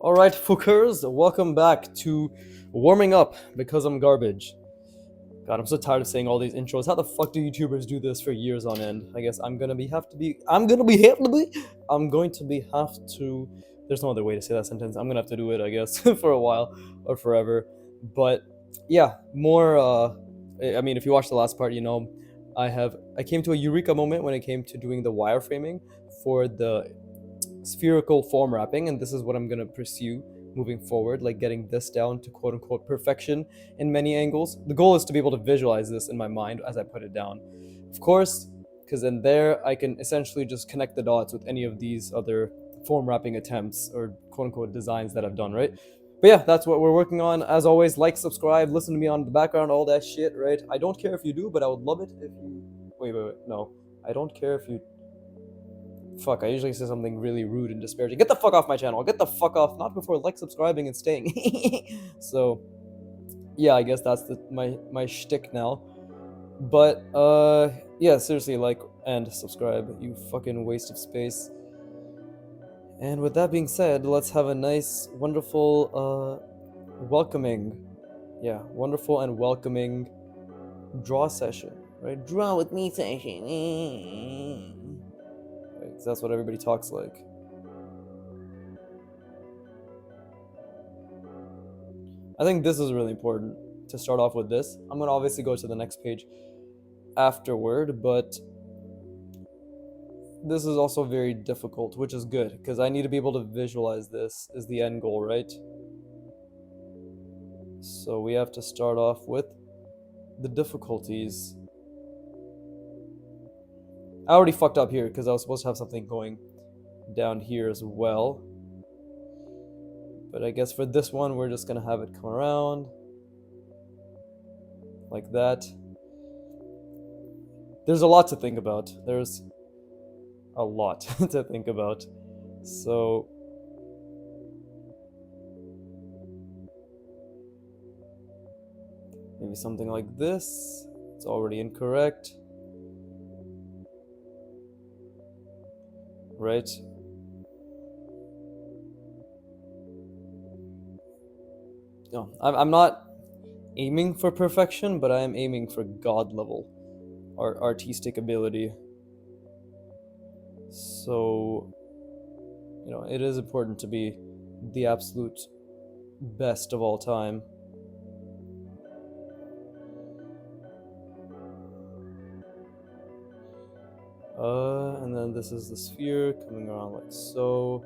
Alright, fuckers, welcome back to Warming Up Because I'm Garbage. God, I'm so tired of saying all these intros. How the fuck do YouTubers do this for years on end? I guess I'm going to be have to. There's no other way to say that sentence. I'm gonna have to do it, I guess, for a while or forever. But yeah, more. I mean, if you watched the last part, you know, I came to a eureka moment when it came to doing the wireframing for the spherical form wrapping, and this is what I'm going to pursue moving forward, like getting this down to quote unquote perfection in many angles. The goal is to be able to visualize this in my mind as I put it down, of course, because in there I can essentially just connect the dots with any of these other form wrapping attempts or quote unquote designs that I've done, right? But yeah, that's what we're working on. As always, like, subscribe, listen to me on the background, all that shit, right? I don't care if you do, but I would love it if you. Wait, no. I don't care if you. Fuck, I usually say something really rude and disparaging. Get the fuck off my channel. Get the fuck off. Not before like, subscribing, and staying. So, yeah, I guess that's my shtick now. But, yeah, seriously, like and subscribe, you fucking waste of space. And with that being said, let's have a nice, wonderful, welcoming, yeah, wonderful and welcoming draw session, right? Draw with me session. Right, 'cause that's what everybody talks like. I think this is really important to start off with this. I'm going to obviously go to the next page afterward, but this is also very difficult, which is good, because I need to be able to visualize this is the end goal, right? So we have to start off with the difficulties. I already fucked up here, because I was supposed to have something going down here as well. But I guess for this one, we're just going to have it come around like that. There's a lot to think about. There's a lot to think about. So maybe something like this. It's already incorrect. Right? No, I'm not aiming for perfection, but I am aiming for God level artistic ability. So, you know, it is important to be the absolute best of all time. And then this is the sphere coming around like so.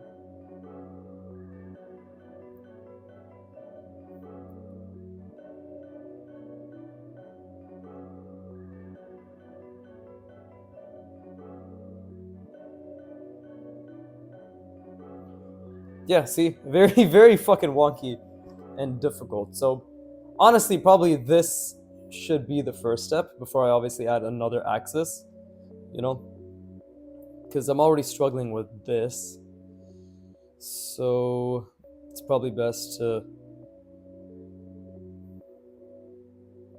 Yeah, see? Very, very fucking wonky and difficult. So, honestly, probably this should be the first step before I obviously add another axis, you know? Because I'm already struggling with this. So, it's probably best to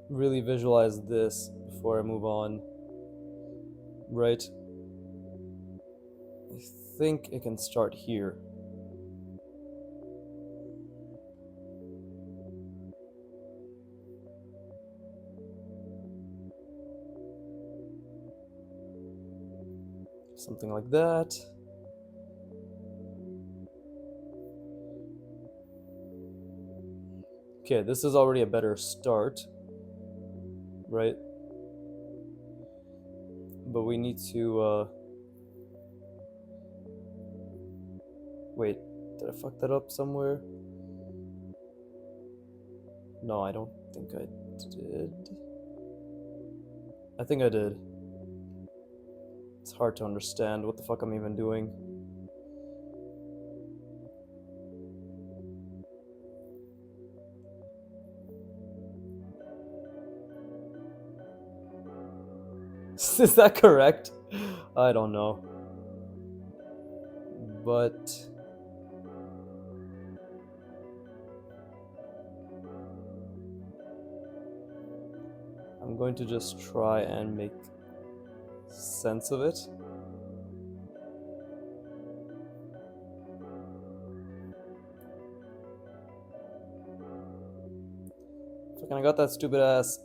really visualize this before I move on. Right? I think it can start here. Something like that. Okay, this is already a better start, right? But we need to, wait, did I fuck that up somewhere? No, I don't think I did. I think I did. It's hard to understand what the fuck I'm even doing. Is that correct? I don't know. But I'm going to just try and make sense of it. Fucking, I got that stupid ass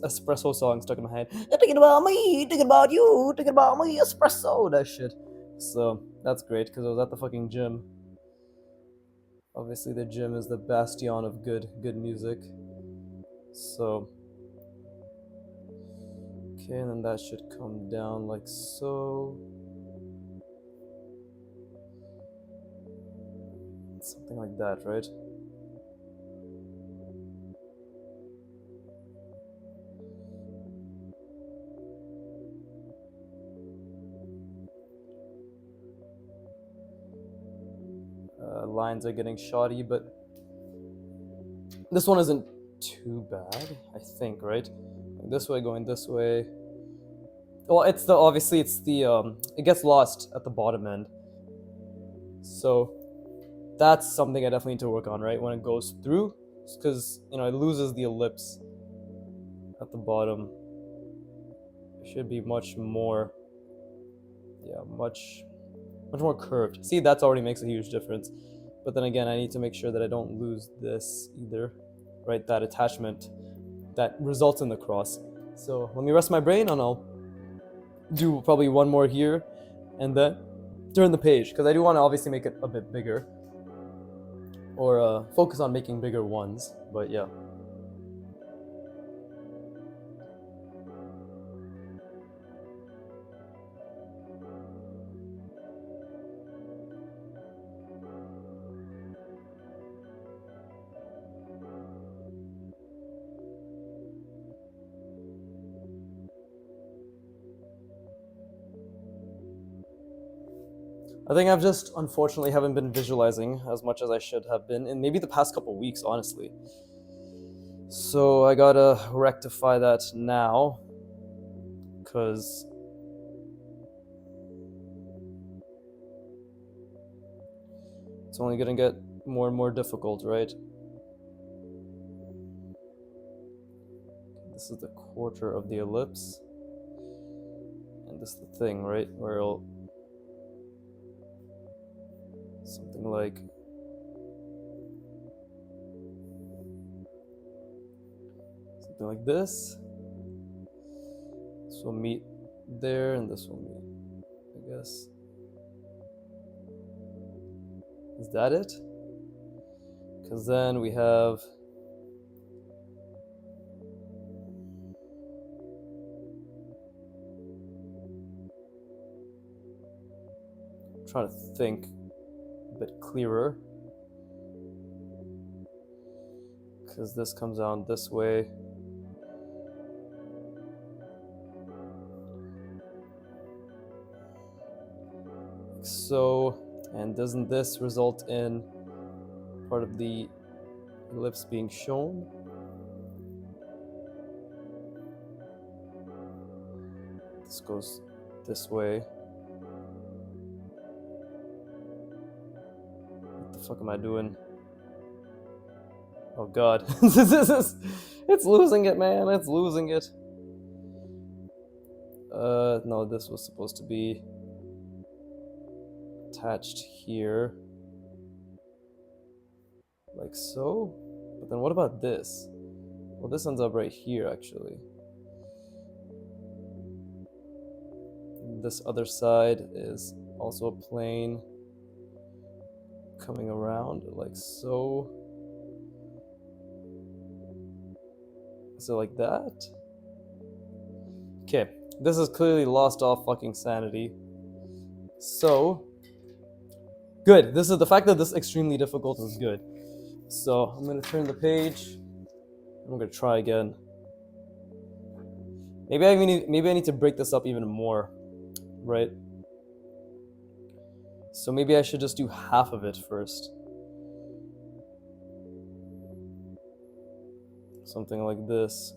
espresso song stuck in my head. Thinking about me, thinking about you, thinking about me, espresso, that shit. So that's great because I was at the fucking gym. Obviously, the gym is the bastion of good music. So, okay, and then that should come down like so. Something like that, right? Lines are getting shoddy, but this one isn't too bad, I think, right? This way, going this way. Well, it's the obviously it's the it gets lost at the bottom end, so that's something I definitely need to work on, right? When it goes through, because it loses the ellipse at the bottom. It should be much more, yeah, much more curved. See, that's already makes a huge difference. But then again, I need to make sure that I don't lose this either, right? That attachment that results in the cross. So let me rest my brain and I'll do probably one more here and then turn the page, because I do want to obviously make it a bit bigger, or focus on making bigger ones. But yeah. I think I've just unfortunately haven't been visualizing as much as I should have been in maybe the past couple weeks, honestly. So I gotta rectify that now, because it's only gonna get more and more difficult, right? This is the quarter of the ellipse, and this is the thing, right? Where it'll something like this. This will meet there, and this will meet, I guess. Is that it? Because then we have trying to think a bit clearer, because this comes down this way. Like so, and doesn't this result in part of the ellipse being shown? This goes this way. What the fuck am I doing? Oh god. It's losing it, man. It's losing it. No, this was supposed to be attached here. Like so. But then what about this? Well, this ends up right here, actually. This other side is also a plane coming around, like so. So like that. Okay, this is clearly lost all fucking sanity. So, good. This is the fact that this is extremely difficult is good. So I'm gonna turn the page. I'm gonna try again. Maybe I need to break this up even more, right? So maybe I should just do half of it first. Something like this.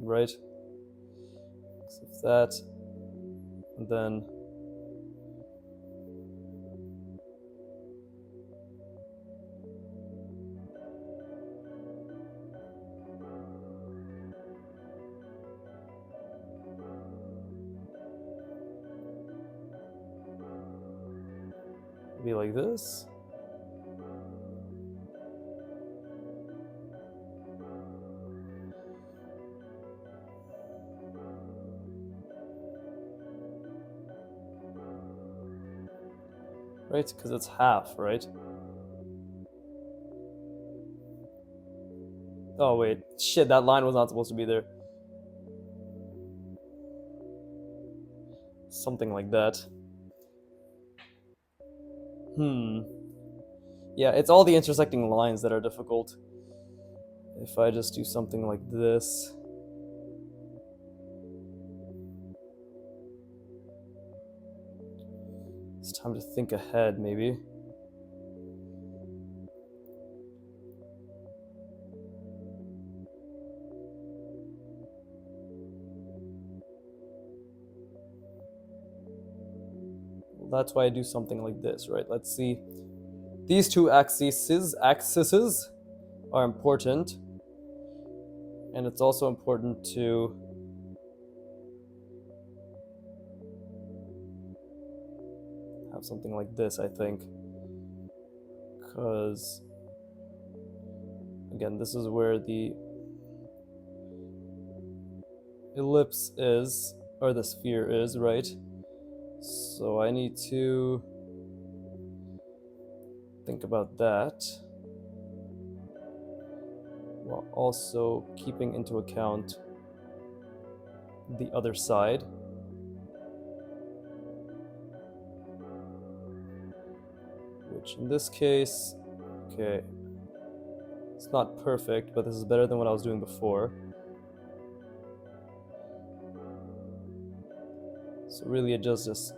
Right? So that, and then maybe like this. right? Because it's half, right? Oh wait, shit, that line was not supposed to be there. Something like that. Yeah, it's all the intersecting lines that are difficult. If I just do something like this. It's time to think ahead, maybe. That's why I do something like this, right? Let's see. These two axes are important, and it's also important to have something like this, I think, because again, this is where the ellipse is, or the sphere is, right? So I need to think about that, while also keeping into account the other side. Which in this case, okay, it's not perfect, but this is better than what I was doing before. So really it just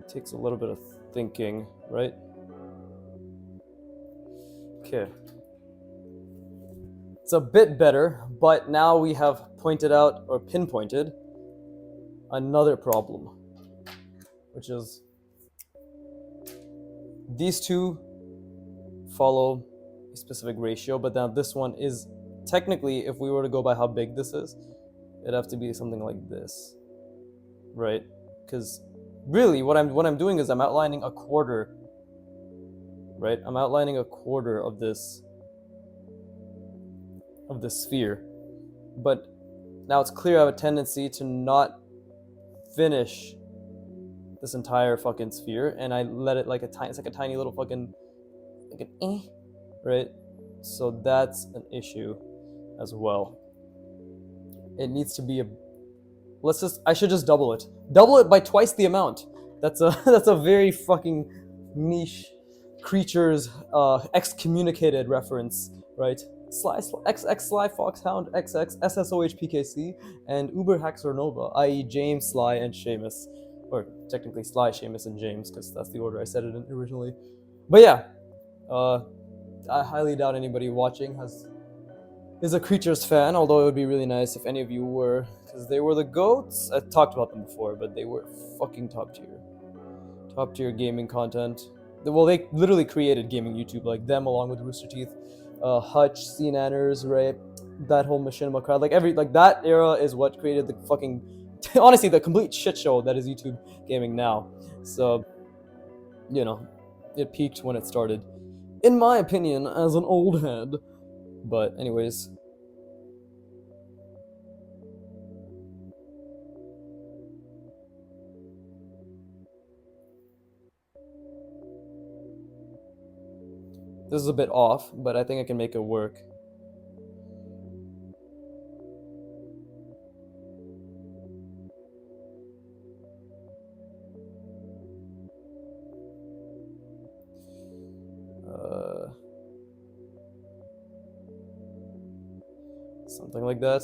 takes a little bit of thinking, right? Okay. It's a bit better, but now we have pointed out or pinpointed another problem, which is these two follow a specific ratio, but now this one is technically, if we were to go by how big this is, it'd have to be something like this, right? Because really what I'm doing is I'm outlining a quarter, right? I'm outlining a quarter of this sphere, but now it's clear I have a tendency to not finish this entire fucking sphere, and I let it like it's like a tiny little fucking like an right? So that's an issue as well. It needs to be a I should just double it by twice the amount. That's a that's a very fucking niche creatures excommunicated reference, right? XX Sly Foxhound XX SSOH PKC and Uber Haxor Nova, i.e. James, Sly, and Seamus, or technically Sly, Seamus, and James, because that's the order I said it in originally. But yeah, I highly doubt anybody watching is a Creatures fan, although it would be really nice if any of you were, because they were the GOATs. I talked about them before, but they were fucking top tier. Top tier gaming content. Well, they literally created gaming YouTube, like them along with Rooster Teeth, Hutch, CNanners, right? That whole machinima crowd, like that era is what created the fucking, honestly, the complete shit show that is YouTube gaming now. So, you know, it peaked when it started, in my opinion, as an old head. But anyways, this is a bit off, but I think I can make it work. Something like that.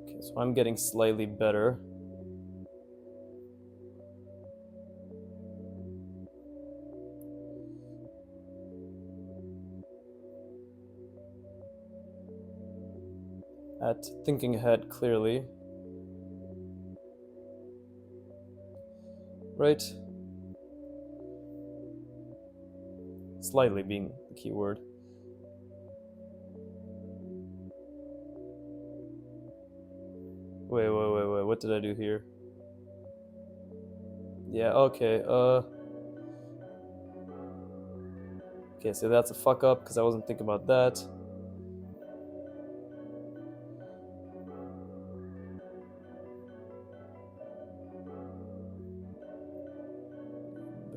Okay, so I'm getting slightly better. At thinking ahead clearly. Right? Slightly being the key word. Wait, what did I do here? Yeah, okay, okay, so that's a fuck up, because I wasn't thinking about that.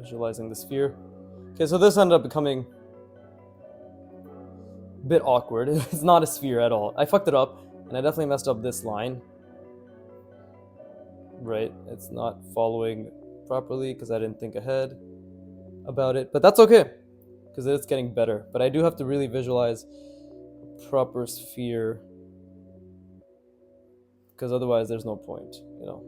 Visualizing the sphere. Okay, so this ended up becoming a bit awkward. It's not a sphere at all. I fucked it up, and I definitely messed up this line. Right, it's not following properly because I didn't think ahead about it. But that's okay, because it's getting better. But I do have to really visualize a proper sphere, because otherwise there's no point, you know.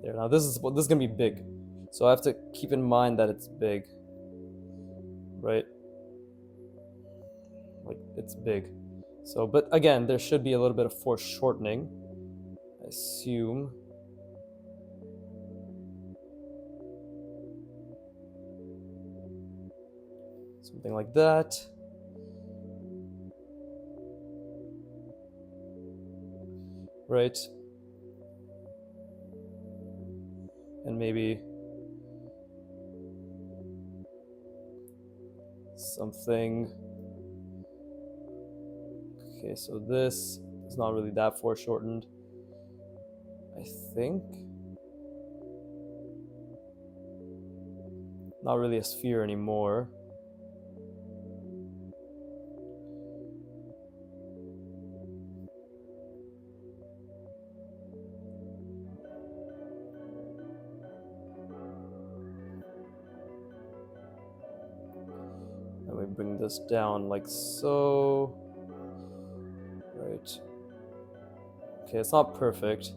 There, now this is gonna be big, so I have to keep in mind that it's big, right? Like, it's big. So, but again, there should be a little bit of foreshortening, I assume. Something like that. Right? And maybe something. Okay, so this is not really that foreshortened, I think. Not really a sphere anymore. And we bring this down like so. Right. Okay, it's not perfect.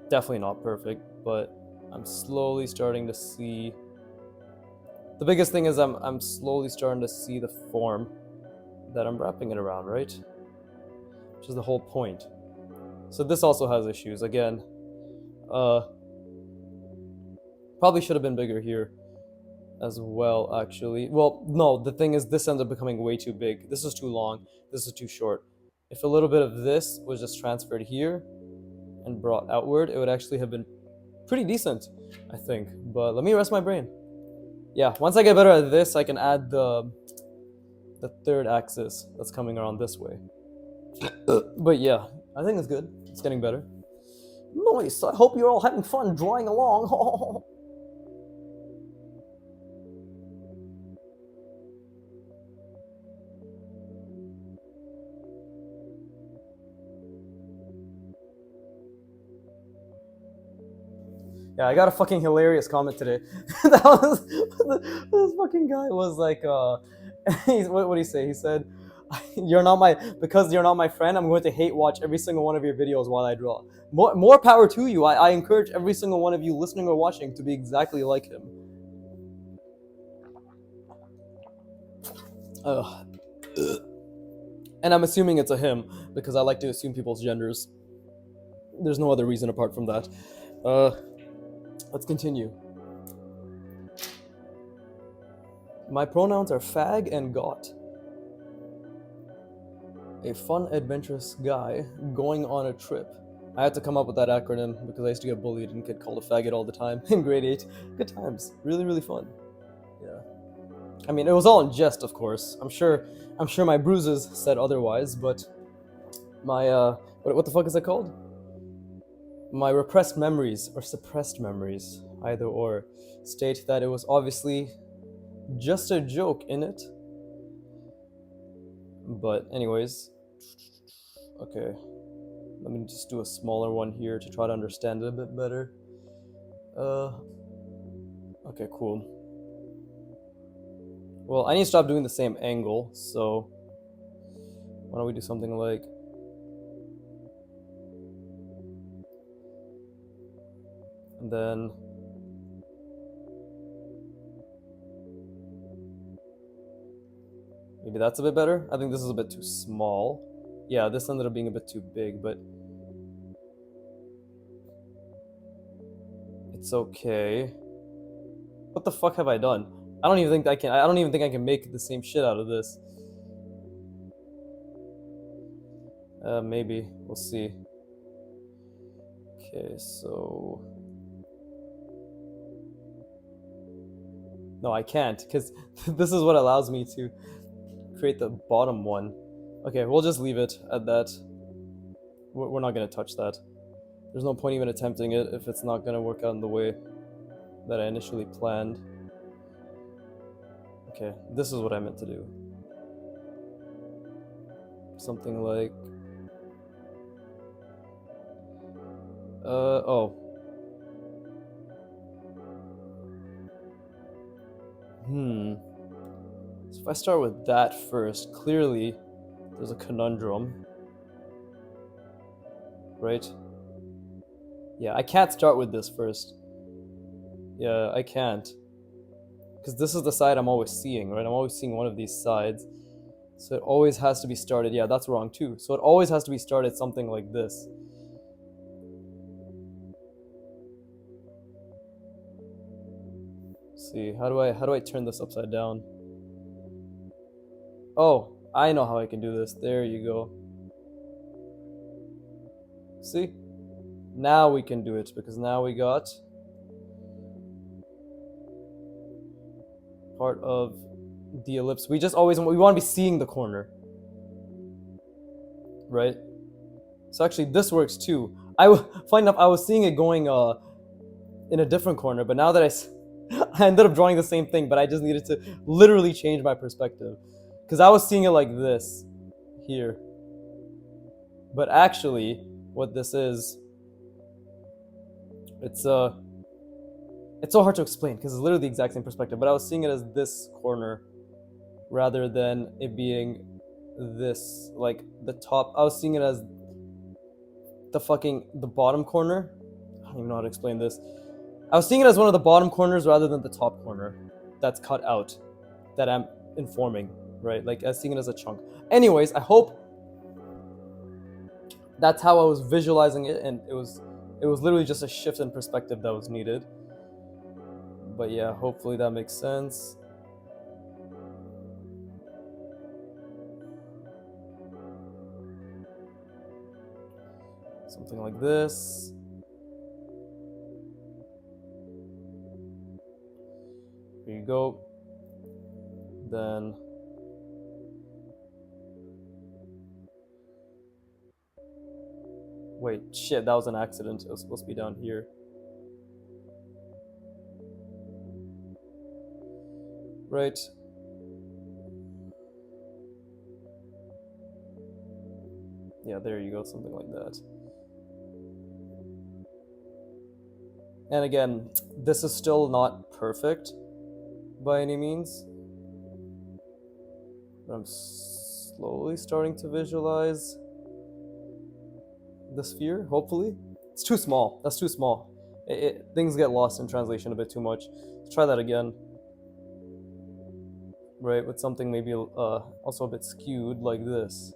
Definitely not perfect, but I'm slowly starting to see. The biggest thing is I'm slowly starting to see the form that I'm wrapping it around, right? Which is the whole point. So this also has issues. Again, probably should have been bigger here as well, actually. Well, no, the thing is this ends up becoming way too big. This is too long, this is too short. If a little bit of this was just transferred here and brought outward, it would actually have been pretty decent, I think. But let me rest my brain. Yeah, once I get better at this, I can add the third axis that's coming around this way. But yeah, I think it's good. It's getting better. Nice. I hope you're all having fun drawing along. Yeah, I got a fucking hilarious comment today. That was this fucking guy was like, what did he say? He said, because you're not my friend, I'm going to hate watch every single one of your videos while I draw. More power to you. I encourage every single one of you listening or watching to be exactly like him. And I'm assuming it's a him because I like to assume people's genders. There's no other reason apart from that. Let's continue. My pronouns are fag and got. A fun, adventurous guy going on a trip. I had to come up with that acronym because I used to get bullied and get called a faggot all the time in grade 8. Good times. Really, really fun. Yeah. I mean, it was all in jest, of course. I'm sure my bruises said otherwise, but my, what the fuck is it called? My repressed memories, or suppressed memories, either or, state that it was obviously just a joke in it. But anyways, okay, let me just do a smaller one here to try to understand it a bit better. Okay, cool. Well, I need to stop doing the same angle, so why don't we do something like, and then maybe that's a bit better. I think this is a bit too small. Yeah, this ended up being a bit too big, but it's okay. What the fuck have I done? I don't even think I can make the same shit out of this. Maybe. We'll see. Okay, so no, I can't, because this is what allows me to create the bottom one. Okay, we'll just leave it at that. We're not gonna touch that. There's no point even attempting it if it's not going to work out in the way that I initially planned. Okay, this is what I meant to do. Something like... oh. So if I start with that first, clearly there's a conundrum. Right? Yeah, I can't start with this first. Yeah, I can't. Because this is the side I'm always seeing, right? I'm always seeing one of these sides. So it always has to be started. Yeah, that's wrong too. So it always has to be started something like this. Let's see, how do I turn this upside down? Oh, I know how I can do this. There you go. See? Now we can do it because now we got part of the ellipse. We want to be seeing the corner, right? So actually this works too. Funny enough, I was seeing it going in a different corner, but now that I ended up drawing the same thing, but I just needed to literally change my perspective because I was seeing it like this here. But actually, what this is, it's so hard to explain because it's literally the exact same perspective, but I was seeing it as this corner rather than it being this, like the top. I was seeing it as the bottom corner. I don't even know how to explain this. I was seeing it as one of the bottom corners rather than the top corner that's cut out that I'm informing, right? Like I was seeing it as a chunk. Anyways, I hope that's how I was visualizing it, and it was literally just a shift in perspective that was needed. But yeah, hopefully that makes sense. Something like this. Here you go. Then wait, shit, that was an accident. It was supposed to be down here. Right. Yeah, there you go, something like that. And again, this is still not perfect by any means. But I'm slowly starting to visualize the sphere, hopefully. It's too small. That's too small. Things get lost in translation a bit too much. Let's try that again. Right, with something maybe also a bit skewed like this.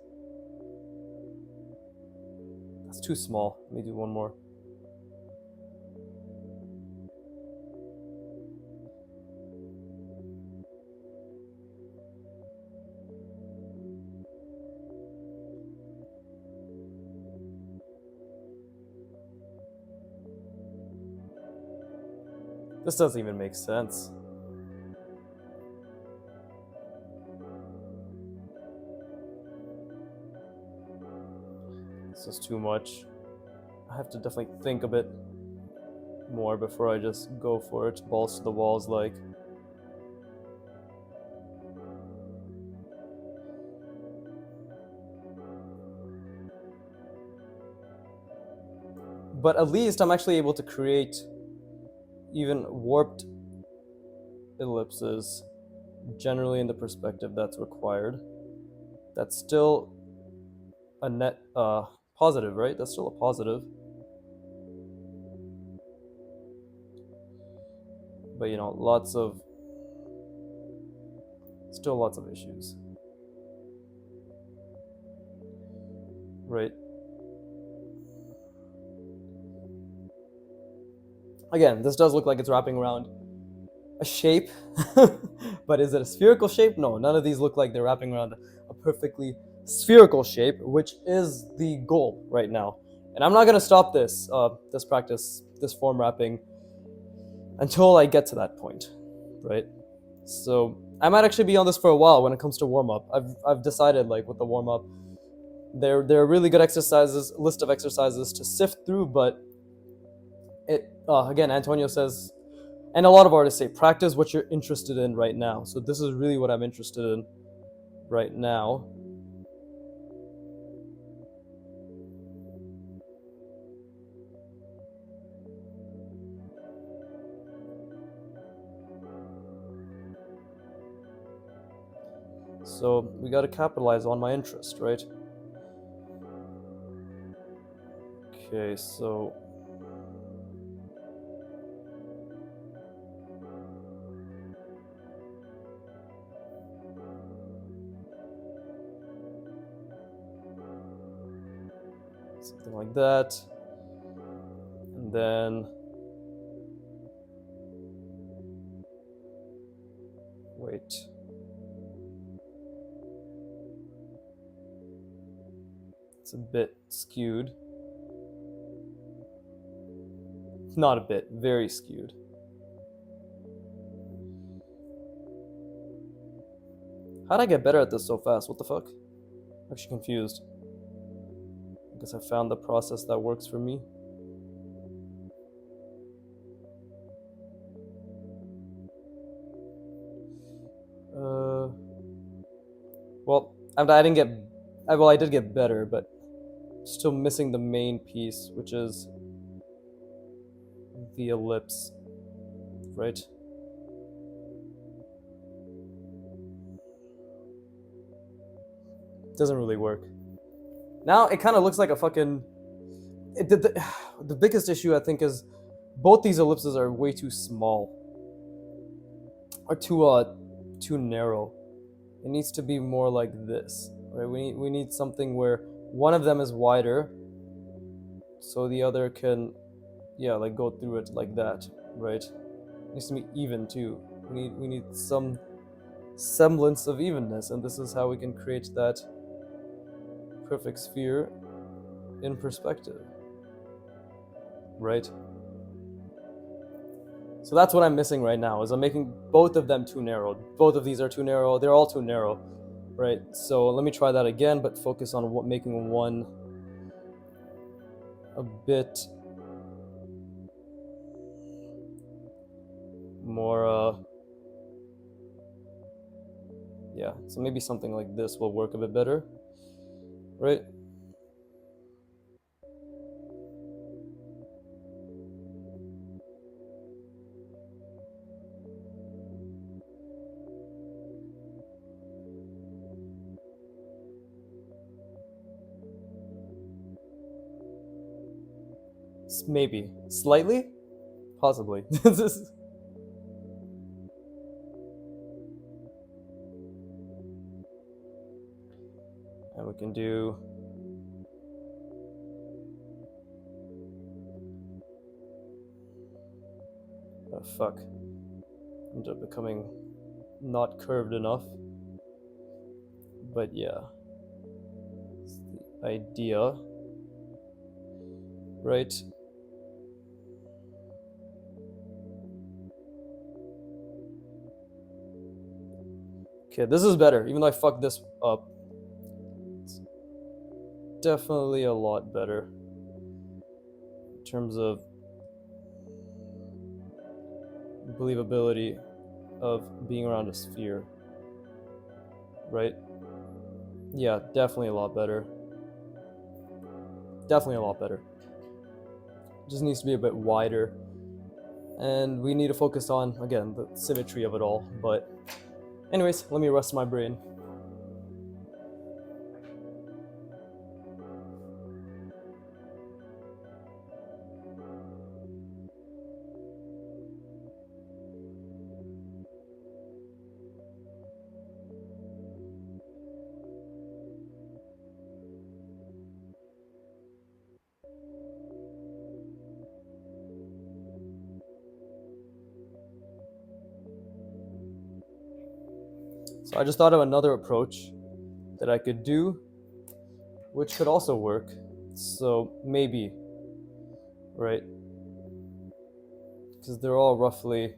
That's too small. Let me do one more. This doesn't even make sense. This is too much. I have to definitely think a bit more before I just go for it. Balls to the walls like. But at least I'm actually able to create even warped ellipses, generally in the perspective that's required. That's still a net positive, right? That's still a positive. But you know, still lots of issues. Right? Again, this does look like it's wrapping around a shape, but is it a spherical shape? No, none of these look like they're wrapping around a perfectly spherical shape, which is the goal right now. And I'm not gonna stop this practice, this form wrapping, until I get to that point, right? So I might actually be on this for a while when it comes to warm up. I've decided, like, with the warm up, there are really good exercises, list of exercises to sift through, but Again, Antonio says, and a lot of artists say, practice what you're interested in right now. So this is really what I'm interested in right now. So we got to capitalize on my interest, right? Okay, so something like that. And then wait. It's a bit skewed. Not a bit, very skewed. How'd I get better at this so fast? What the fuck? I'm actually confused. I guess I found the process that works for me. Well, I didn't get. Well, I did get better, but still missing the main piece, which is the ellipse, right? Doesn't really work. Now it kind of looks like a fucking. The biggest issue I think is both these ellipses are way too small, or too narrow. It needs to be more like this, right? We need something where one of them is wider, so the other can, yeah, like go through it like that, right? It needs to be even too. We need some semblance of evenness, and this is how we can create that perfect sphere in perspective, right? So that's what I'm missing right now, is I'm making both of them too narrow. Both of these are too narrow. They're all too narrow, right? So let me try that again, but focus on making one a bit more, yeah, so maybe something like this will work a bit better, right? Maybe. Slightly? Possibly. And we can do... Oh, fuck. Ended up becoming not curved enough. But yeah. It's the idea. Right? Okay, this is better, even though I fucked this up. It's definitely a lot better in terms of believability of being around a sphere, right? Yeah, definitely a lot better. Definitely a lot better. It just needs to be a bit wider, and we need to focus on, again, the symmetry of it all. But anyways, let me rest my brain. So I just thought of another approach that I could do, which could also work. So maybe, right? Because they're all roughly...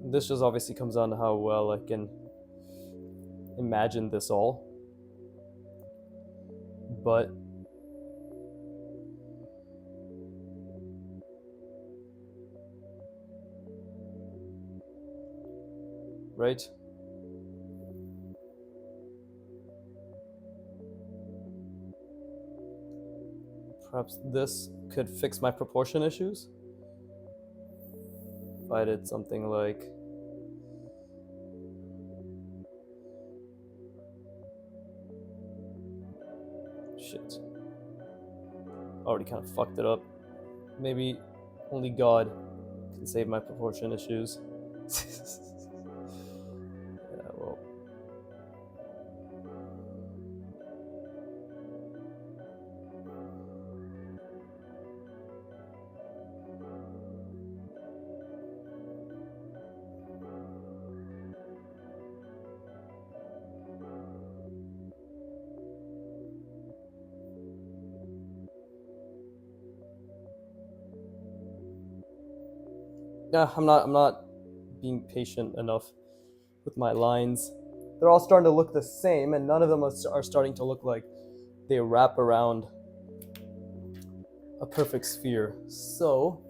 This just obviously comes down to how well I can imagine this all, but right? Perhaps this could fix my proportion issues. If I did something like shit. Already kind of fucked it up. Maybe only God can save my proportion issues. Yeah, well. Yeah, I'm not being patient enough with my lines. They're all starting to look the same, and none of them are starting to look like they wrap around a perfect sphere. So,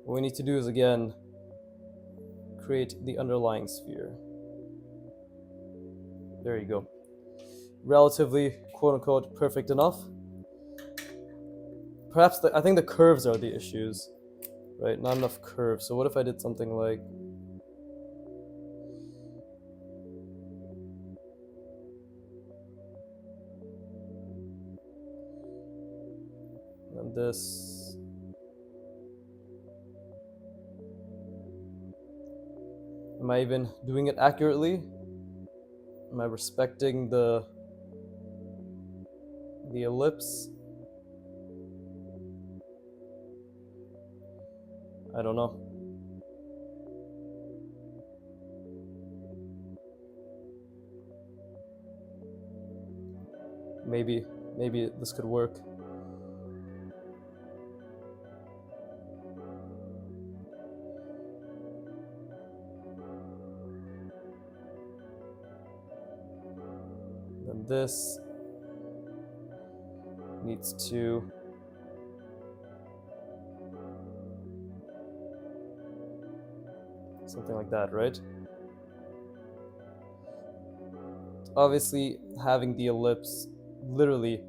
what we need to do is again create the underlying sphere. There you go. Relatively, quote unquote, perfect enough. Perhaps I think the curves are the issues, right? Not enough curves. So, what if I did something like this? Am I even doing it accurately? Am I respecting the ellipse? I don't know. Maybe this could work. Then this needs to something like that, right? Obviously, having the ellipse literally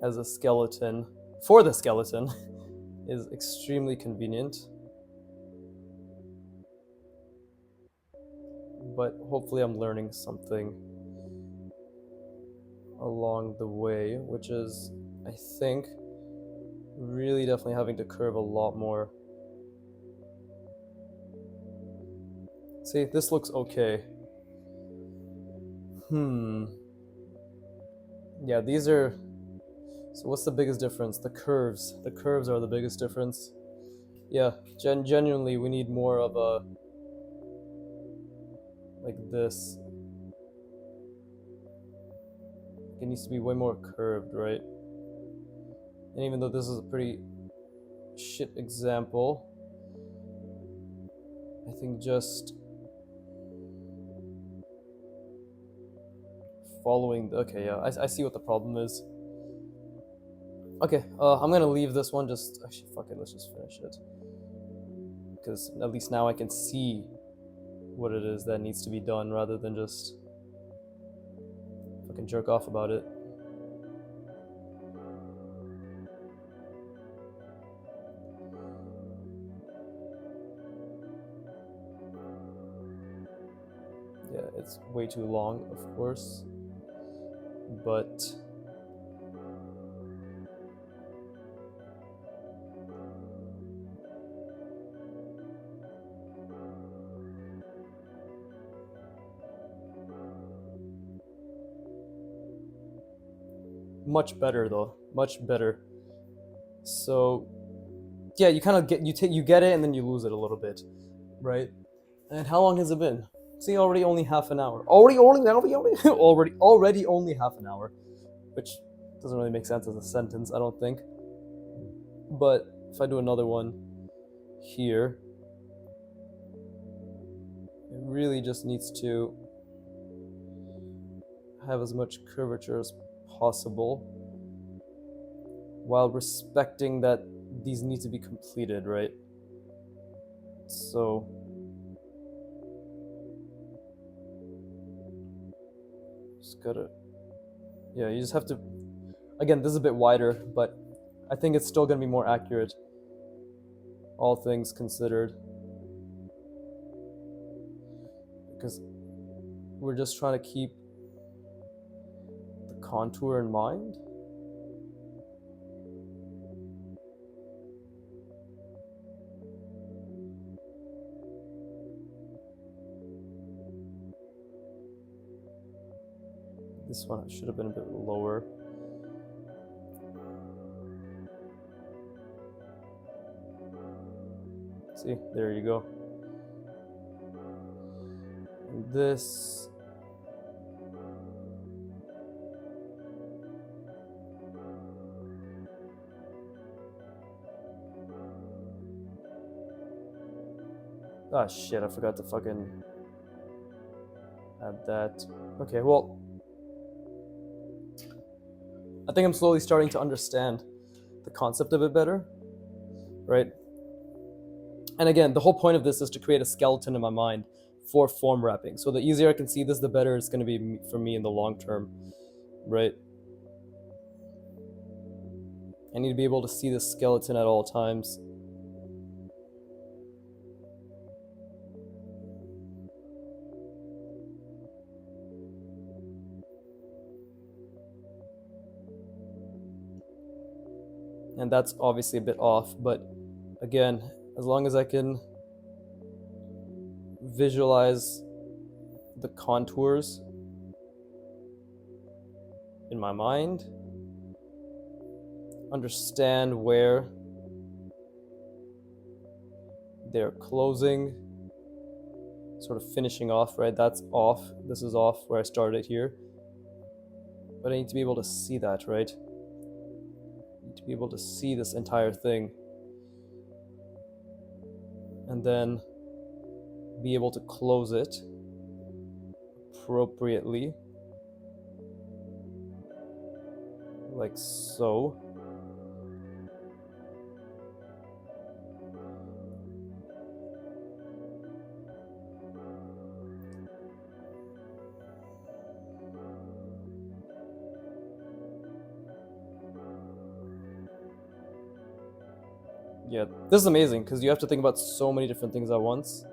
as a skeleton for the skeleton is extremely convenient. But hopefully I'm learning something along the way, which is, I think, really definitely having to curve a lot more. See, this looks okay. Yeah, these are... So what's the biggest difference? The curves. The curves are the biggest difference. Yeah, genuinely, we need more of a... like this. It needs to be way more curved, right? And even though this is a pretty shit example, I think just following the... Okay, yeah, I see what the problem is. Okay, I'm gonna leave this one. Just actually, fuck it. Let's just finish it, because at least now I can see what it is that needs to be done, rather than just fucking jerk off about it. Yeah, it's way too long, of course, but much better though, much better. So yeah, you kind of get you get it, and then you lose it a little bit, right? And how long has it been? See, already only half an hour. Already only half an hour, which doesn't really make sense as a sentence, I don't think. But if I do another one here, It really just needs to have as much curvature as possible while respecting that these need to be completed, right? So just gotta, yeah, you just have to, again, this is a bit wider, but I think it's still gonna be more accurate, all things considered, because we're just trying to keep the contour in mind. This one should have been a bit lower. See, there you go. And this, ah shit, I forgot to fucking add that. Okay, well, I think I'm slowly starting to understand the concept of it better, right? And again, the whole point of this is to create a skeleton in my mind for form wrapping. So the easier I can see this, the better it's going to be for me in the long term, right? I need to be able to see the skeleton at all times. And that's obviously a bit off, but again, as long as I can visualize the contours in my mind, understand where they're closing, sort of finishing off, right? That's off. This is off where I started here. But I need to be able to see that, right? I need to be able to see this entire thing. And then be able to close it appropriately, like so. Yeah, this is amazing because you have to think about so many different things at once.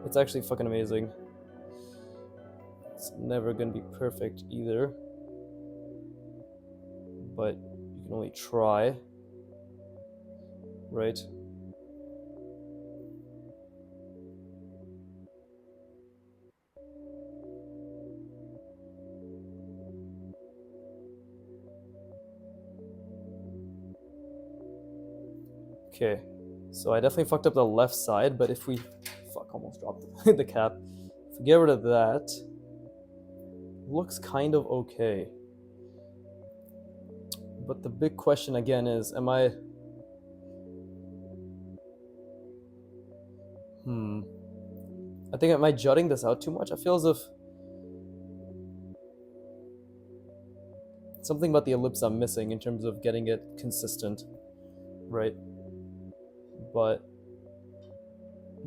It's actually fucking amazing. It's never gonna be perfect either, but you can only try, right? Okay, so I definitely fucked up the left side, but if we, fuck, almost dropped the cap. If we get rid of that, looks kind of okay. But the big question again is, am I, I think, am I jutting this out too much? I feel as if something about the ellipse I'm missing in terms of getting it consistent, right? But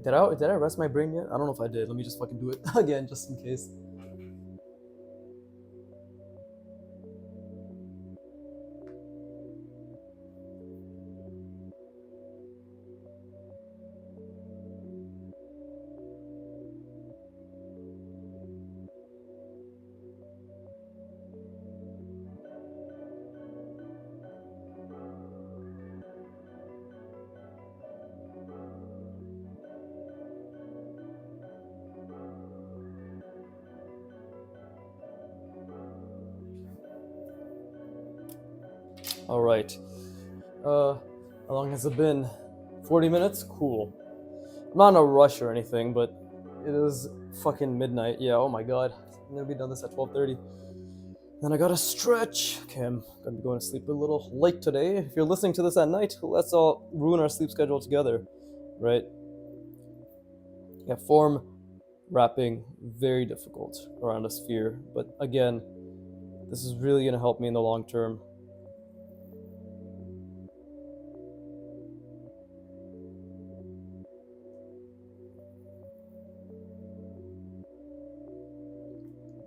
did I rest my brain yet? I don't know if I did. Let me just fucking do it again just in case. All right. How long has it been? 40 minutes? Cool. I'm not in a rush or anything, but it is fucking midnight. Yeah, oh my god. I'm gonna be done this at 12:30. Then I gotta stretch. Okay, I'm gonna be going to sleep a little late today. If you're listening to this at night, let's all ruin our sleep schedule together, right? Yeah, form wrapping very difficult around a sphere. But again, this is really going to help me in the long term.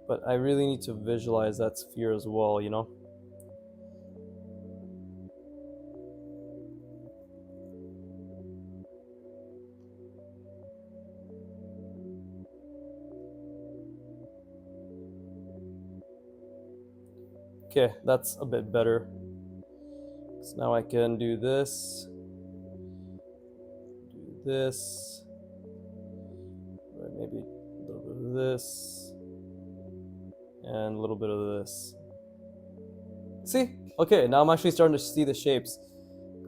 But I really need to visualize that sphere as well, you know? Okay, that's a bit better. So now I can do this, or maybe a little bit of this, and a little bit of this. See? Okay, now I'm actually starting to see the shapes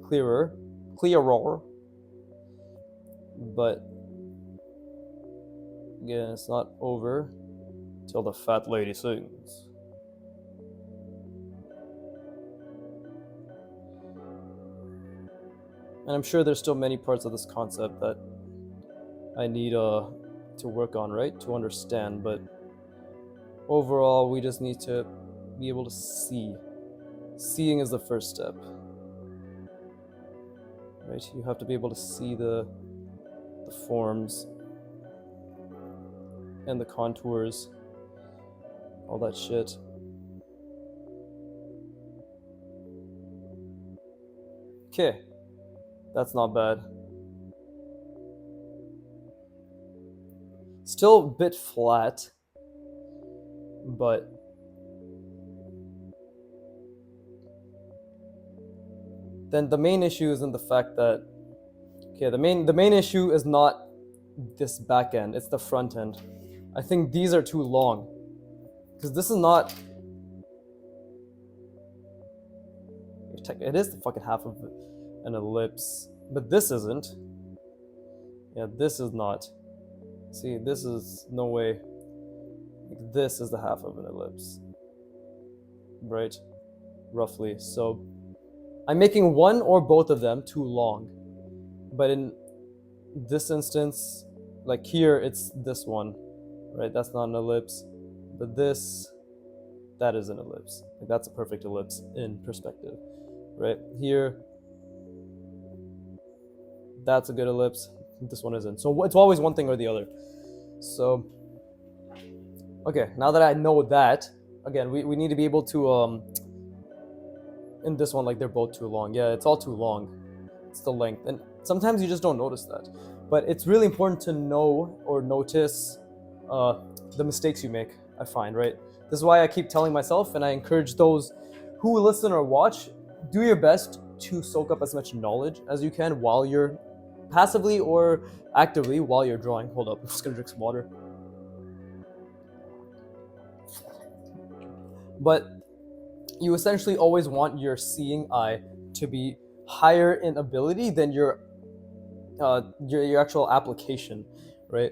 clearer. But again, it's not over till the fat lady sings. And I'm sure there's still many parts of this concept that I need to work on, right? To understand, but overall, we just need to be able to see. Seeing is the first step, right? You have to be able to see the forms and the contours, all that shit. Okay, that's not bad. Still a bit flat, but then the main issue isn't the fact that, okay, the main issue is not this back end, it's the front end. I think these are too long, because this is not, it is the fucking half of an ellipse, but this isn't. Yeah, this is not. See, this is no way. Like, this is the half of an ellipse, right? Roughly. So I'm making one or both of them too long, but in this instance, like here, it's this one, right? That's not an ellipse, but this, that is an ellipse. Like, that's a perfect ellipse in perspective, right? Here, that's a good ellipse. This one isn't. So it's always one thing or the other. So, okay, now that I know that, again, we need to be able to, in this one, like, they're both too long. Yeah, it's all too long. It's the length. And sometimes you just don't notice that. But it's really important to know or notice the mistakes you make, I find, right? This is why I keep telling myself, and I encourage those who listen or watch, do your best to soak up as much knowledge as you can while you're passively or actively while you're drawing. Hold up, I'm just gonna drink some water. But you essentially always want your seeing eye to be higher in ability than your actual application, right?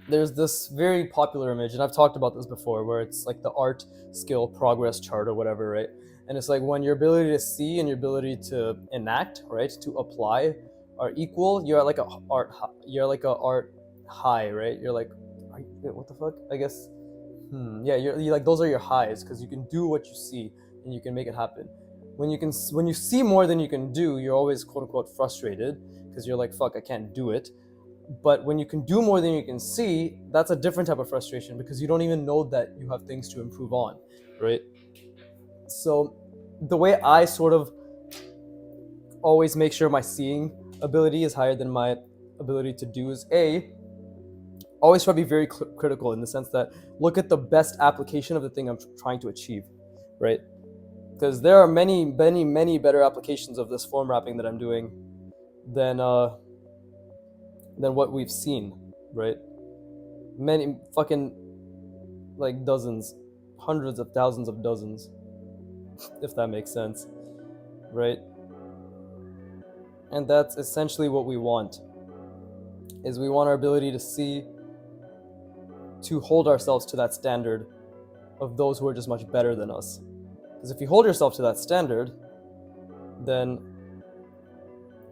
There's this very popular image, and I've talked about this before, where it's like the art skill progress chart or whatever, right? And it's like when your ability to see and your ability to enact, right, to apply, are equal, you're like a art high, right? You're like, what the fuck? I guess, yeah, you're like, those are your highs, because you can do what you see and you can make it happen. When you see more than you can do, you're always quote unquote frustrated because you're like, fuck, I can't do it. But when you can do more than you can see, that's a different type of frustration, because you don't even know that you have things to improve on, right? So the way I sort of always make sure my seeing ability is higher than my ability to do is always try to be very critical, in the sense that look at the best application of the thing I'm trying to achieve, right? Because there are many better applications of this form wrapping that I'm doing than what we've seen, right? Many fucking, like, dozens, hundreds of thousands of dozens, if that makes sense, right? And that's essentially what we want, is we want our ability to see, to hold ourselves to that standard of those who are just much better than us. Because if you hold yourself to that standard, then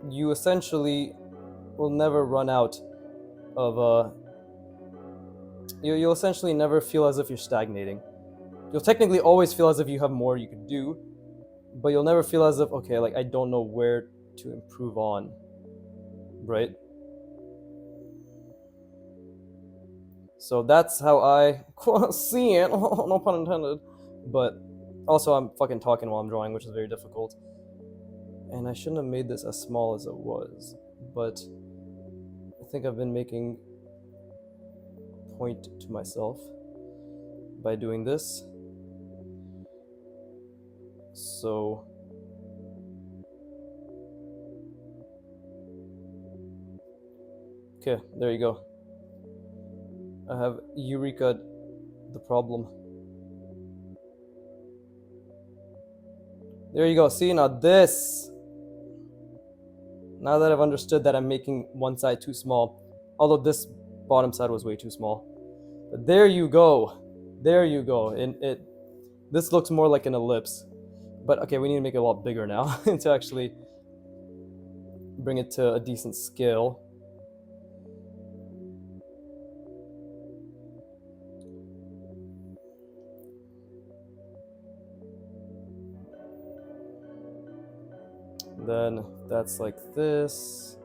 you essentially will never run out of you'll essentially never feel as if you're stagnating. You'll technically always feel as if you have more you could do, but you'll never feel as if, okay, like I don't know where to improve on, right? So that's how I see it. No pun intended. But also, I'm fucking talking while I'm drawing, which is very difficult. And I shouldn't have made this as small as it was, but I think I've been making a point to myself by doing this. So okay, there you go. I have Eureka the problem. There you go. See, now this. Now that I've understood that I'm making one side too small, although this bottom side was way too small. But there you go. There you go. And this looks more like an ellipse. But okay, we need to make it a lot bigger now to actually bring it to a decent scale. Then that's like this,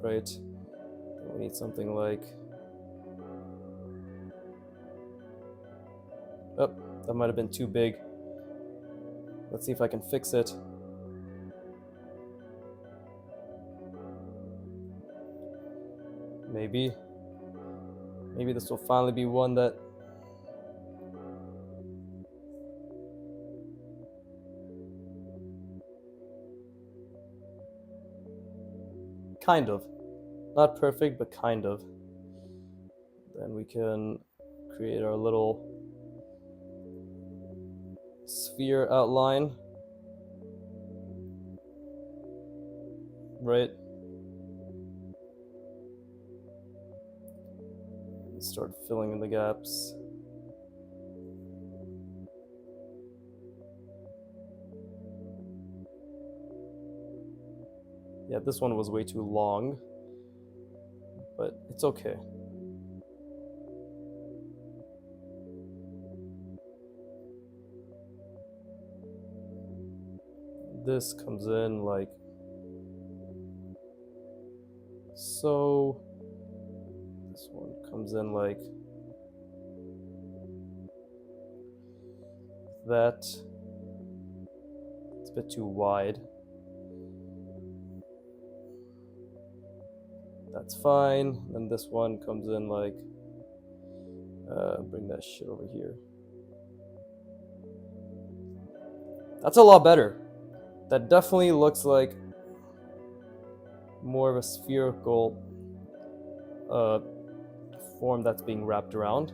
right? We need something like, oh, that might have been too big. Let's see if I can fix it. Maybe this will finally be one that kind of, not perfect, but kind of. Then we can create our little sphere outline, right? Start filling in the gaps. Yeah, this one was way too long, but it's okay. This comes in like so. This one comes in like that. It's a bit too wide. That's fine. Then this one comes in like, bring that shit over here. That's a lot better. That definitely looks like more of a spherical form that's being wrapped around.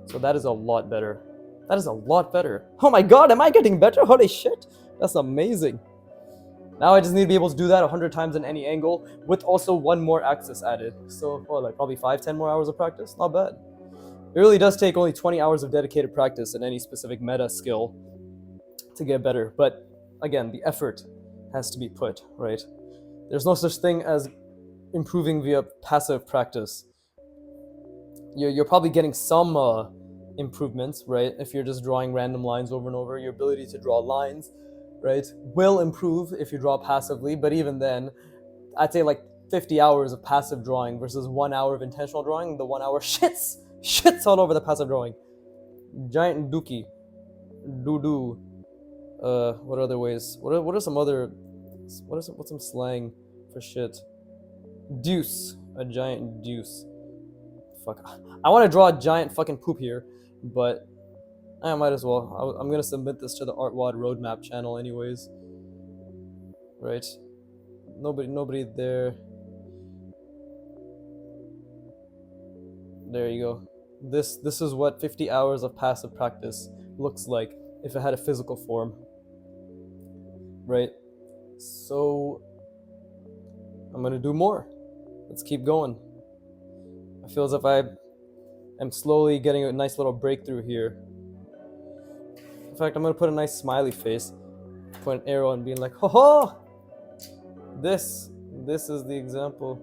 So that is a lot better. That is a lot better. Oh my god, am I getting better? Holy shit. That's amazing. Now I just need to be able to do that 100 times in any angle with also one more axis added. So, well, like probably 5-10 more hours of practice. Not bad. It really does take only 20 hours of dedicated practice in any specific meta skill to get better. But again, the effort has to be put, right? There's no such thing as improving via passive practice. You're probably getting some improvements, right? If you're just drawing random lines over and over, your ability to draw lines, right, will improve if you draw passively. But even then, I'd say like 50 hours of passive drawing versus 1 hour of intentional drawing. The 1 hour shits all over the passive drawing. Giant dookie, doo-doo. What other ways? What are some other? What's some slang for shit? Deuce, a giant deuce. Fuck, I want to draw a giant fucking poop here, but I might as well. I'm gonna submit this to the ArtWad roadmap channel anyways. Right? Nobody there. There you go. This is what 50 hours of passive practice looks like if it had a physical form. Right? So I'm gonna do more. Let's keep going. I feel as if I am slowly getting a nice little breakthrough here. In fact, I'm gonna put a nice smiley face, put an arrow and being like, ho ho! This is the example.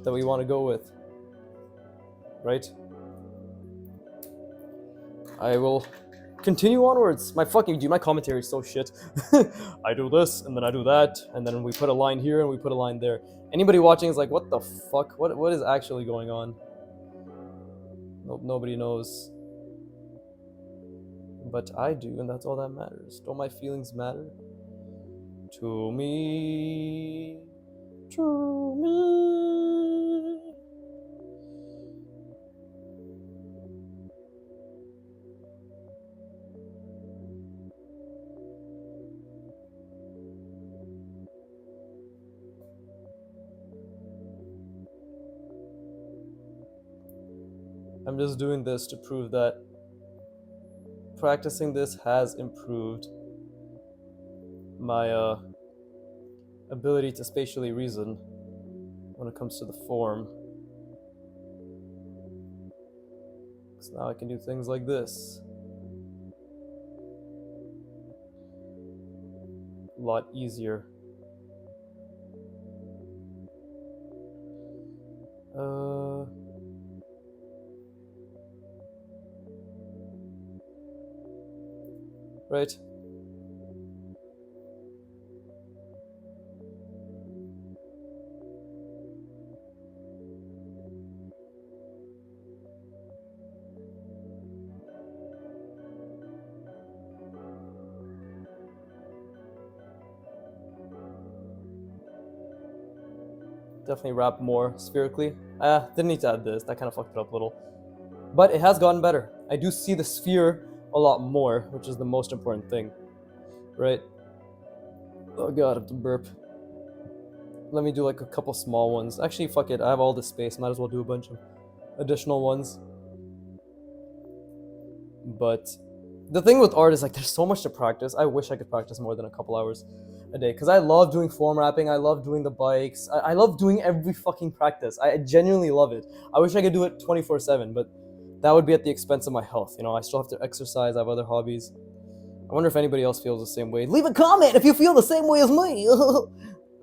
that we want to go with, right? I will continue onwards. My commentary is so shit. I do this, and then I do that, and then we put a line here, and we put a line there. Anybody watching is like, what the fuck? What is actually going on? Nope, nobody knows. But I do, and that's all that matters. Don't my feelings matter? To me. To me. I'm just doing this to prove that practicing this has improved my ability to spatially reason when it comes to the form. So now I can do things like this a lot easier. Right. Definitely wrap more spherically. Didn't need to add this. That kind of fucked it up a little. But it has gotten better. I do see the sphere a lot more, which is the most important thing. Right? Oh god, I have to burp. Let me do like a couple small ones. Actually, fuck it. I have all this space. Might as well do a bunch of additional ones. But the thing with art is like there's so much to practice. I wish I could practice more than a couple hours a day because I love doing form wrapping. I love doing the bikes. I love doing every fucking practice. I genuinely love it. I wish I could do it 24/7, but that would be at the expense of my health. You know, I still have to exercise. I have other hobbies. I wonder if anybody else feels the same way. Leave a comment if you feel the same way as me.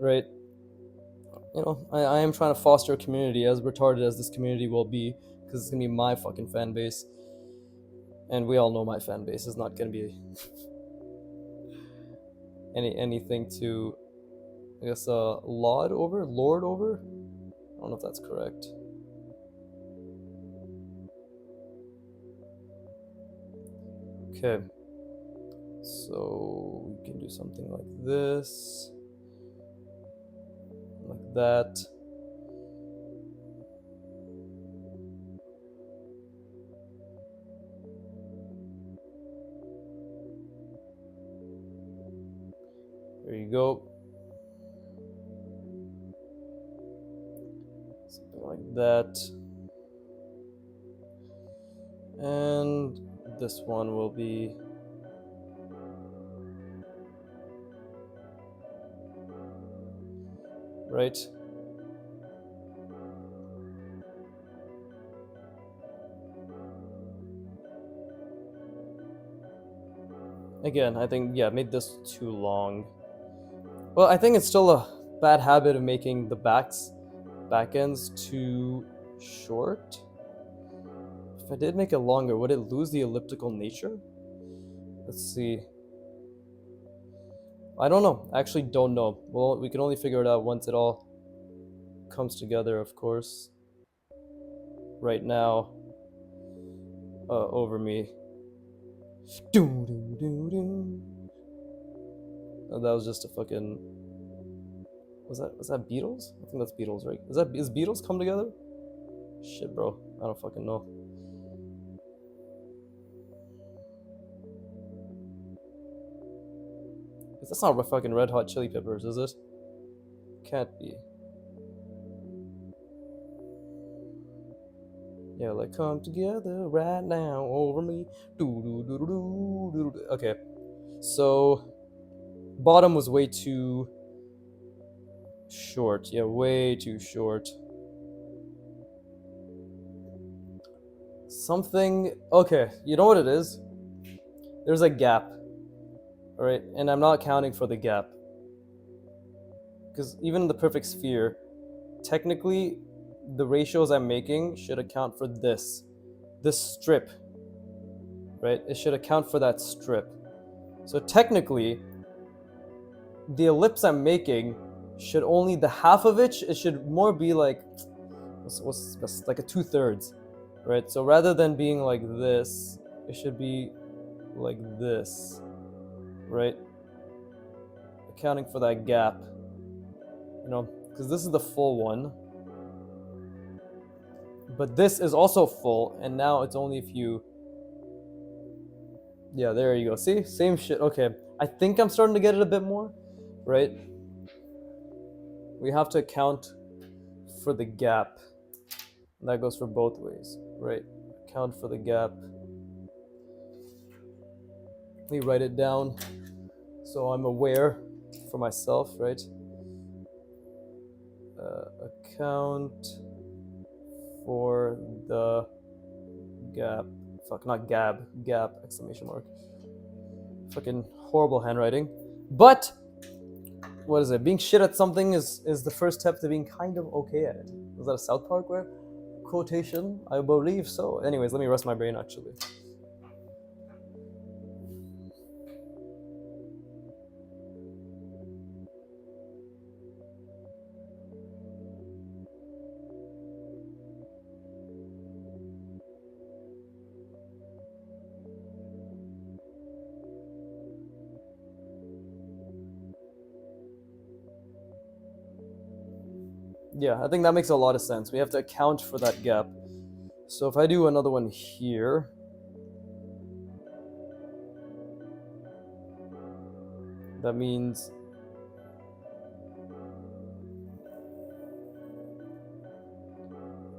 Right? You know, I am trying to foster a community, as retarded as this community will be, because it's gonna be my fucking fan base. And we all know my fan base is not gonna be anything to, I guess, lord over? I don't know if that's correct. Okay. So we can do something like this. Like that. There you go. Something like that. And this one will be right. Again, I think, yeah, made this too long. Well, I think it's still a bad habit of making the back ends too short. If I did make it longer, would it lose the elliptical nature? Let's see. I don't know. I actually don't know. Well, we can only figure it out once it all comes together, of course. Right now, over me. Oh, that was just a fucking. Was that Beatles? I think that's Beatles, right? Is Beatles come together? Shit, bro. I don't fucking know. That's not fucking Red Hot Chili Peppers, is it? Can't be. Yeah, like come together right now over me. Okay, so bottom was way too short. Yeah, way too short. Something. Okay, you know what it is? There's a gap. Alright, and I'm not counting for the gap. Because even the perfect sphere, technically, the ratios I'm making should account for this strip, right? It should account for that strip. So technically, the ellipse I'm making should only, the half of it should more be like, what's like a 2/3, right? So rather than being like this, it should be like this, right? Accounting for that gap, because this is the full one, but this is also full, and now it's only if you, yeah, there you go. See, same shit. Okay, I think I'm starting to get it a bit more, right? We have to account for the gap. And that goes for both ways, right? Account for the gap. Let me write it down so I'm aware for myself, right? Account for the gap. Fuck, not gab. Gap, exclamation mark. Fucking horrible handwriting. But, what is it? Being shit at something is the first step to being kind of okay at it. Was that a South Park quotation? I believe so. Anyways, let me rest my brain actually. Yeah, I think that makes a lot of sense. We have to account for that gap. So if I do another one here, that means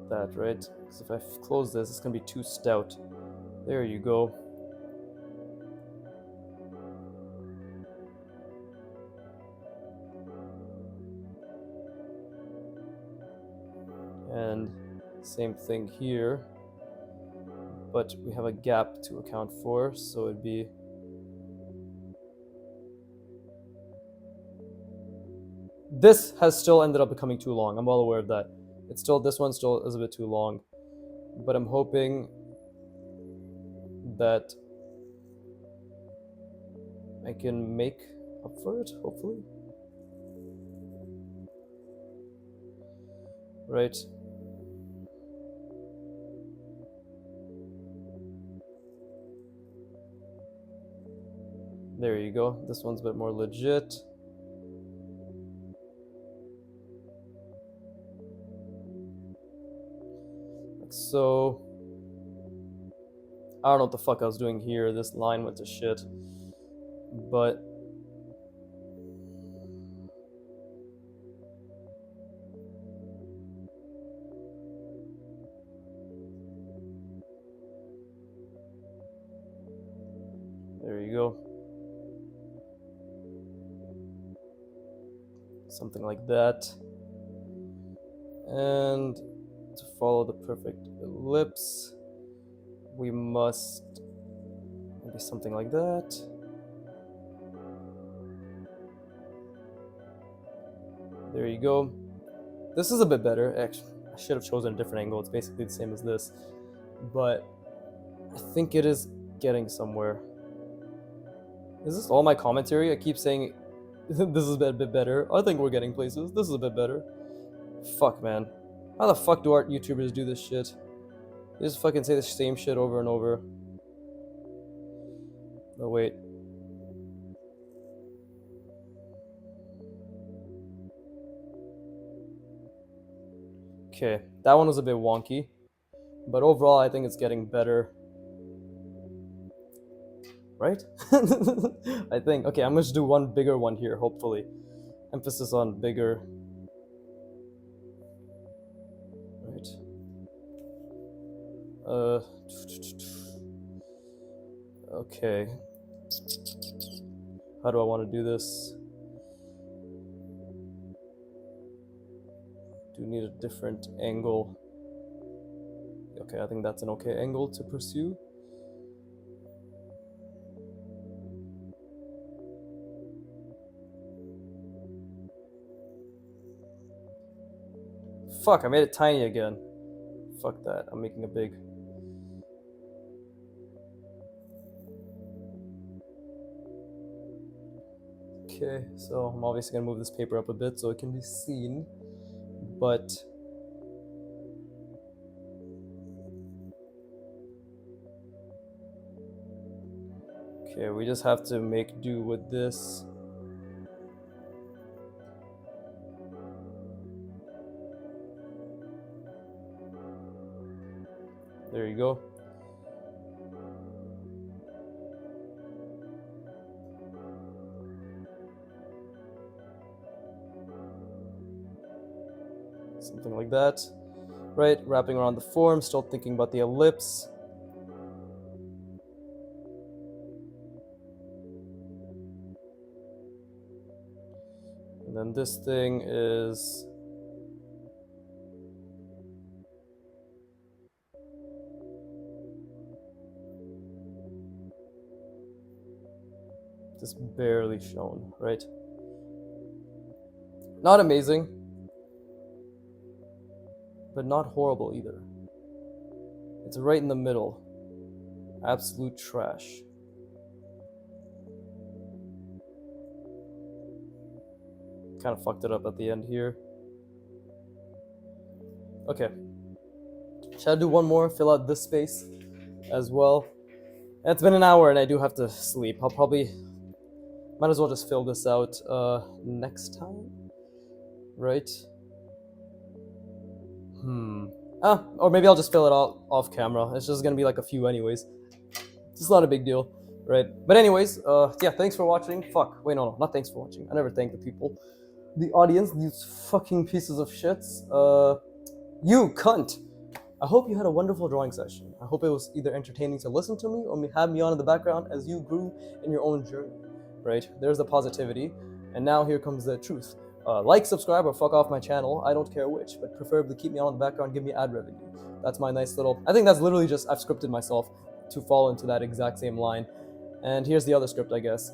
that, right? Because if I close this, it's going to be too stout. There you go. And same thing here, but we have a gap to account for, so it'd be this has still ended up becoming too long. I'm well aware of that. It's still, this one still is a bit too long, but I'm hoping that I can make up for it, hopefully. Right. There you go. This one's a bit more legit. Like so. I don't know what the fuck I was doing here. This line went to shit. But there you go. Something like that. And to follow the perfect ellipse, we must maybe something like that. There you go. This is a bit better. Actually, I should have chosen a different angle. It's basically the same as this, but I think it is getting somewhere. Is this all my commentary? I keep saying this is a bit better. I think we're getting places. This is a bit better. Fuck, man. How the fuck do art YouTubers do this shit? They just fucking say the same shit over and over. No, wait. Okay, that one was a bit wonky. But overall, I think it's getting better. Right? I think. Okay, I'm gonna just do one bigger one here, hopefully. Emphasis on bigger. Right. Okay. How do I want to do this? Do we need a different angle? Okay, I think that's an okay angle to pursue. Fuck, I made it tiny again. Fuck that, I'm making it big. Okay, so I'm obviously gonna move this paper up a bit so it can be seen, but okay, we just have to make do with this. There you go. Something like that. Right, wrapping around the form, still thinking about the ellipse. And then this thing is just barely shown, right? Not amazing, but not horrible either. It's right in the middle. Absolute trash. Kind of fucked it up at the end here. Okay. Should I do one more? Fill out this space as well. It's been an hour and I do have to sleep. I'll probably might as well just fill this out next time. Right? Or maybe I'll just fill it out off camera. It's just gonna be like a few anyways. It's not a big deal, right? But anyways, yeah, thanks for watching. Fuck, wait, no, not thanks for watching. I never thank the people. The audience, these fucking pieces of shits. You cunt. I hope you had a wonderful drawing session. I hope it was either entertaining to listen to me or have me on in the background as you grew in your own journey, right? There's the positivity. And now here comes the truth. Like, subscribe, or fuck off my channel. I don't care which, but preferably keep me on in the background, give me ad revenue. That's my nice little... I think that's literally just... I've scripted myself to fall into that exact same line. And here's the other script, I guess.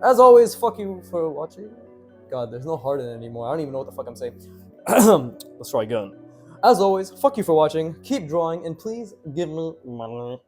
As always, fuck you for watching. God, there's no heart in it anymore. I don't even know what the fuck I'm saying. Let's try again. As always, fuck you for watching. Keep drawing, and please give me money.